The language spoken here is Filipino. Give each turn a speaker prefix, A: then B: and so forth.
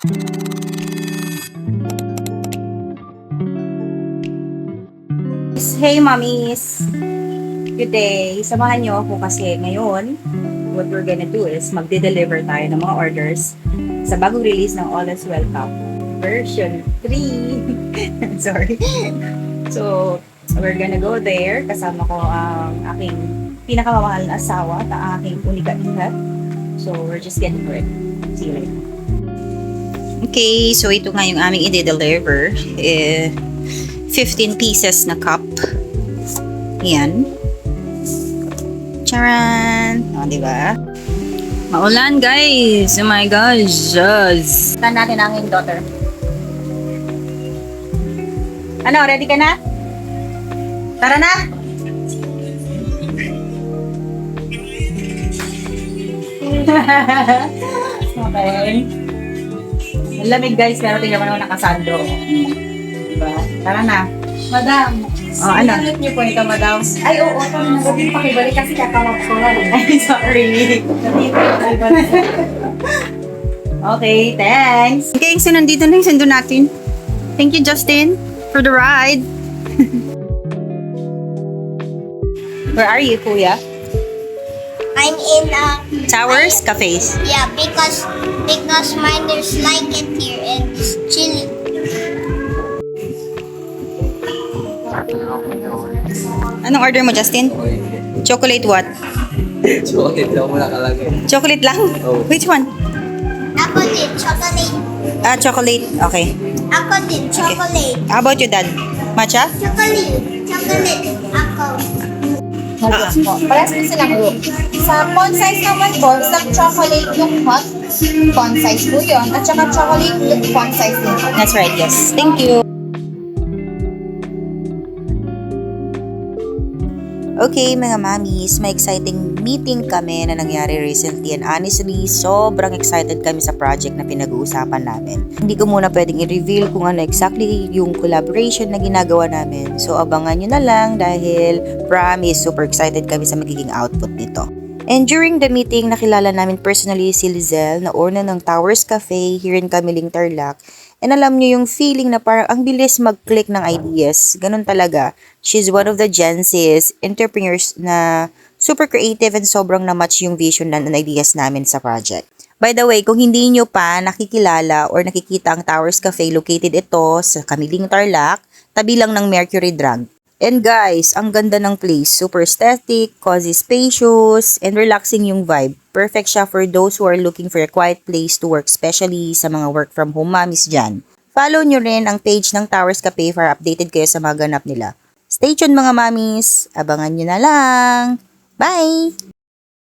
A: Hey mommies! Good day! Samahan niyo ako kasi ngayon, what we're gonna do is magde-deliver tayo ng mga orders sa bagong release ng All Is Well Cup version 3. Sorry. So, we're gonna go there. Kasama ko ang aking pinakamamahal na asawa at ang aking unika-ihat. So, we're just getting ready. See you later. Okay, so ito nga yung aming i-deliver. 15 pieces na cup. Yan. Charan! O, diba? Maulan, guys! Oh my gosh! Saan natin ang aking daughter? Ano, ready ka na? Tara na! Okay. Ang lamig, guys, pero tingnan mo naman nakasando. Diba? Tara na.
B: Madam,
A: ano?
B: sinanot niyo po ito, madam. Ay, oo, ito na. Huwag yung pakibalik kasi kakawag ko lang.
A: Ay, sorry. Okay, thanks. Okay, so nandito na yung sando natin. Thank you, Justin, for the ride. Where are you, Kuya?
C: I'm in
A: Towers Cafes.
C: yeah, because miners like it here and it's chilly.
A: Anong order mo, Justin? Chocolate what?
D: Chocolate lang mo nakalagay.
A: Chocolate lang?
D: Oh.
A: Which one?
C: Ako din, chocolate.
A: Chocolate. Okay.
C: Ako din, chocolate.
A: How about you, Dad? Matcha?
C: Chocolate. Chocolate. Ako.
B: Parehas po silang group. Sa font size naman po, isang chocolate yung hot font size po yun. At saka chocolate yung font size din.
A: That's right, yes. Thank you. Okay, mga mamis, may exciting meeting kami na nangyari recently and honestly, sobrang excited kami sa project na pinag-uusapan namin. Hindi ko muna pwedeng i-reveal kung ano exactly yung collaboration na ginagawa namin. So, abangan nyo na lang dahil promise, super excited kami sa magiging output nito. And during the meeting, nakilala namin personally si Lizelle na owner ng Towers Cafe here in Camiling, Tarlac. And alam niyo yung feeling na parang ang bilis mag-click ng ideas. Ganun talaga. She's one of the Gen Z's entrepreneurs na super creative and sobrang na-match yung vision and ideas namin sa project. By the way, kung hindi nyo pa nakikilala or nakikita ang Towers Cafe, located ito sa Camiling, Tarlac, tabi lang ng Mercury Drug. And guys, ang ganda ng place. Super aesthetic, cozy spacious, and relaxing yung vibe. Perfect siya for those who are looking for a quiet place to work, especially sa mga work from home mommies dyan. Follow nyo rin ang page ng Towers Cafe para updated kayo sa mga ganap nila. Stay tuned mga mommies. Abangan nyo na lang. Bye!